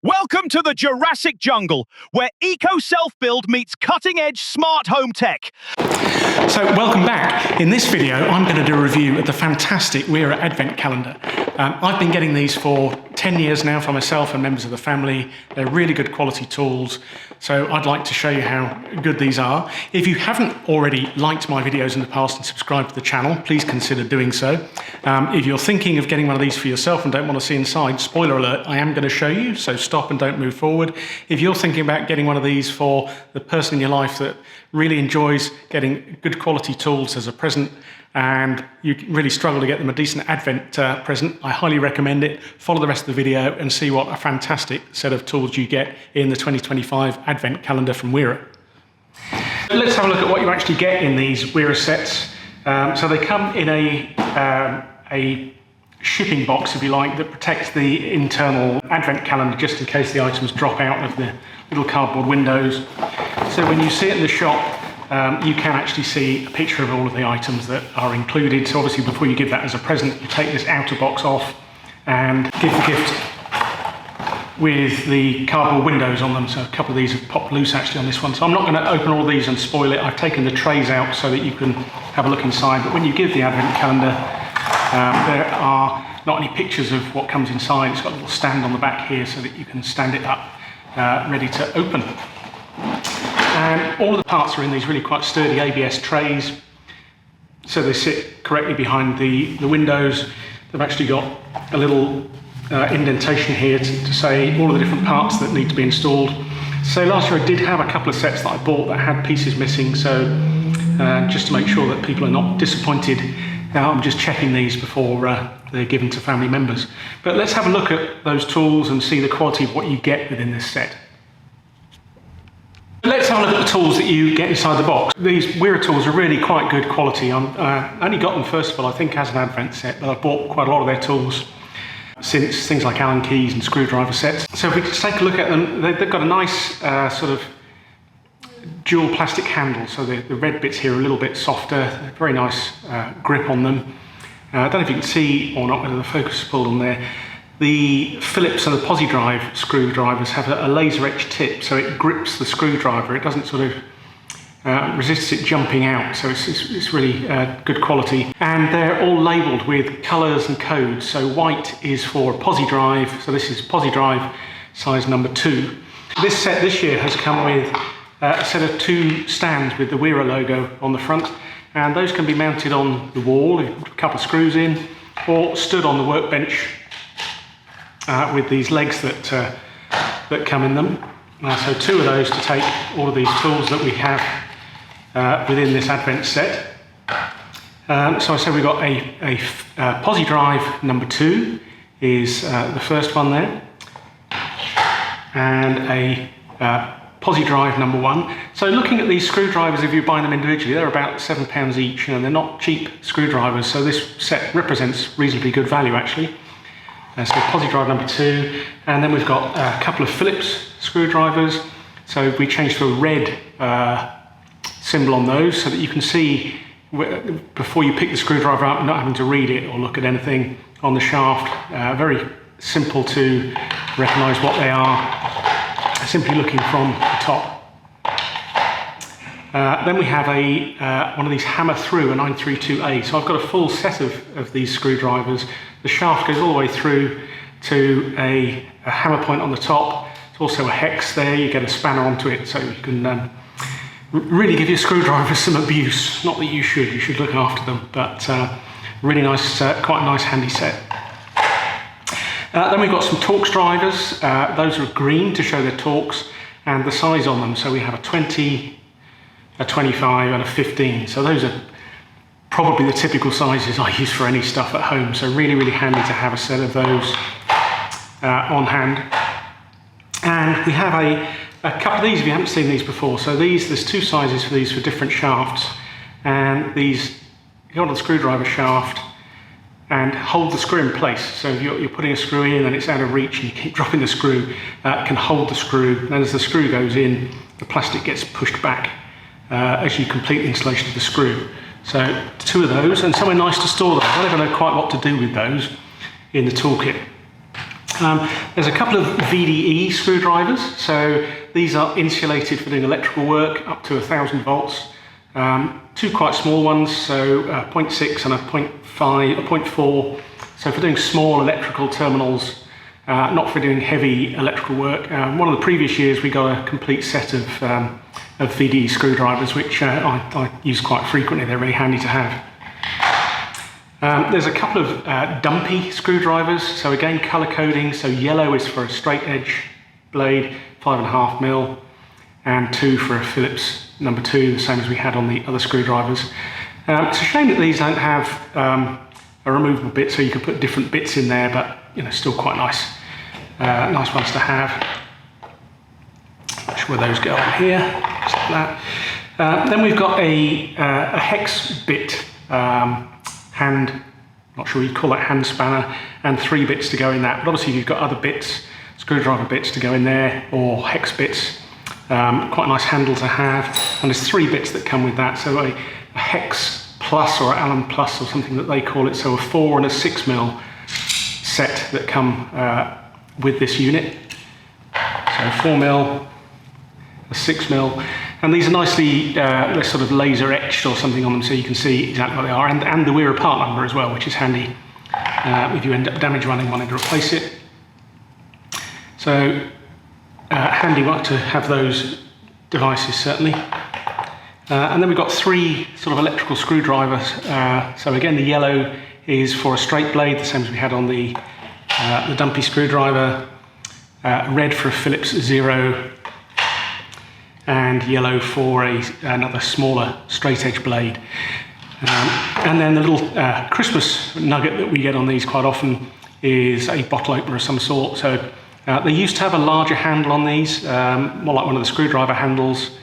Welcome to the Jurassic Jungle, where eco self-build meets cutting-edge smart home tech. So welcome back. In this video, I'm going to do a review of the fantastic Wera Advent Calendar. I've been getting these for 10 years now for myself and members of the family. They're really good quality tools, so I'd like to show you how good these are. If you haven't already liked my videos in the past and subscribed to the channel, please consider doing so. If you're thinking of getting one of these for yourself and don't want to see inside, spoiler alert, I am going to show you, so stop and don't move forward. If you're thinking about getting one of these for the person in your life that really enjoys getting good quality tools as a present and you really struggle to get them a decent Advent present, I highly recommend it. Follow the rest of the video and see what a fantastic set of tools you get in the 2025 Advent Calendar from Wera. Let's have a look at what you actually get in these Wera sets. So they come in a shipping box, if you like, that protects the internal Advent calendar just in case the items drop out of the little cardboard windows. So when you see it in the shop, you can actually see a picture of all of the items that are included. So obviously before you give that as a present, you take this outer box off and give the gift with the cardboard windows on them. So a couple of these have popped loose actually on this one. So I'm not going to open all these and spoil it. I've taken the trays out so that you can have a look inside. But when you give the Advent calendar, there are not only pictures of what comes inside, it's got a little stand on the back here so that you can stand it up ready to open. And all of the parts are in these really quite sturdy ABS trays, so they sit correctly behind the windows. They've actually got a little indentation here to say all of the different parts that need to be installed. So last year I did have a couple of sets that I bought that had pieces missing, so just to make sure that people are not disappointed, I'm just checking these before they're given to family members. But let's have a look at those tools and see the quality of what you get within this set. Let's have a look at the tools that you get inside the box. These Wera tools are really quite good quality. I only got them first of all, I think, as an Advent set, but I've bought quite a lot of their tools since, things like Allen keys and screwdriver sets. So if we just take a look at them, they've got a nice sort of dual plastic handle, so the red bits here are a little bit softer, very nice grip on them. I don't know if you can see or not whether the focus is pulled on there. The Phillips and the Posi-Drive screwdrivers have a laser etch tip, so it grips the screwdriver. It doesn't sort of resist it jumping out, so it's really good quality. And they're all labelled with colours and codes. So white is for Posi-Drive, so this is Posi-Drive size number 2. This set this year has come with a set of 2 stands with the Wera logo on the front, and those can be mounted on the wall, you put a couple of screws in, or stood on the workbench with these legs that come in them. So 2 of those to take all of these tools that we have within this Advent set. So I said we've got a Posi-Drive number 2 is the first one there, and a Posi-Drive number 1. So looking at these screwdrivers, if you buy them individually, they're about £7 each, and they're not cheap screwdrivers, so this set represents reasonably good value actually. So Posi-Drive number 2, and then we've got a couple of Phillips screwdrivers. So we changed to a red symbol on those so that you can see before you pick the screwdriver up, not having to read it or look at anything on the shaft. Very simple to recognise what they are, simply looking from the top. Then we have one of these hammer through, a 932A. So I've got a full set of these screwdrivers. The shaft goes all the way through to a hammer point on the top. There's also a hex there, you get a spanner onto it, so you can really give your screwdrivers some abuse. Not that you should look after them, but really nice, quite a nice handy set. Then we've got some Torx drivers. Those are green to show their Torx and the size on them. So we have a 20, a 25 and a 15. So those are probably the typical sizes I use for any stuff at home. So really, really handy to have a set of those on hand. And we have a couple of these if you haven't seen these before. So there's 2 sizes for these for different shafts. And these, you go on the screwdriver shaft and hold the screw in place. So if you're putting a screw in and it's out of reach and you keep dropping the screw, it can hold the screw. And as the screw goes in, the plastic gets pushed back as you complete the installation of the screw. So 2 of those, and somewhere nice to store them. I don't even know quite what to do with those in the toolkit. There's a couple of VDE screwdrivers, so these are insulated for doing electrical work up to 1000 volts. Two quite small ones, so 0.6 and a 0.5, a 0.4. So for doing small electrical terminals, not for doing heavy electrical work. One of the previous years we got a complete set of VDE screwdrivers, which I use quite frequently. They're really handy to have. There's a couple of dumpy screwdrivers, so again colour coding, so yellow is for a straight edge blade, 5.5mm, and 2 for a Phillips number 2, the same as we had on the other screwdrivers. It's a shame that these don't have a removable bit, so you can put different bits in there, but you know, still quite nice, nice ones to have. Not sure where those go on here, just like that. Then we've got a hex bit hand, not sure you'd call it hand spanner, and 3 bits to go in that. But obviously, if you've got other bits, screwdriver bits to go in there, or hex bits, quite a nice handle to have. And there's 3 bits that come with that. So a hex plus or Allen plus or something that they call it. So a 4 and a 6mm set that come with this unit. So 4mm, a 6mm. And these are nicely they're sort of laser etched or something on them, so you can see exactly what they are, and the Wera part number as well, which is handy if you end up damage running wanting to replace it. So handy to have those devices, certainly. And then we've got 3 sort of electrical screwdrivers. So again, the yellow is for a straight blade, the same as we had on the dumpy screwdriver. Red for a Phillips 0. And yellow for another smaller straight edge blade. And then the little Christmas nugget that we get on these quite often is a bottle opener of some sort. So they used to have a larger handle on these, more like one of the screwdriver handles.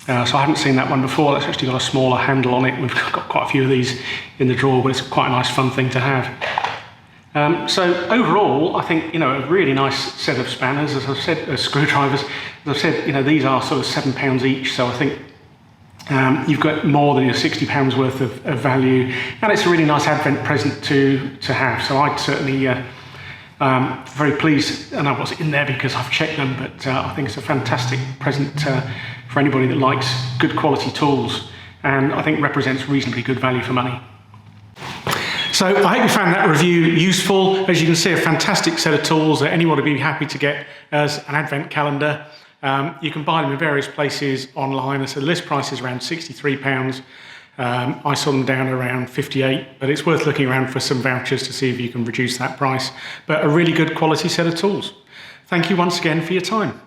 So I haven't seen that one before. That's actually got a smaller handle on it. We've got quite a few of these in the drawer, but it's quite a nice fun thing to have. So overall, I think, you know, a really nice set of spanners, as I've said, screwdrivers. As I've said, you know, these are sort of £7 each, so I think you've got more than your £60 worth of value, and it's a really nice Advent present to have. So I'd certainly very pleased, and I was in there because I've checked them, but I think it's a fantastic present for anybody that likes good quality tools, and I think represents reasonably good value for money. So I hope you found that review useful. As you can see, a fantastic set of tools that anyone would be happy to get as an Advent calendar. You can buy them in various places online. So the list price is around £63. I saw them down around 58, but it's worth looking around for some vouchers to see if you can reduce that price. But a really good quality set of tools. Thank you once again for your time.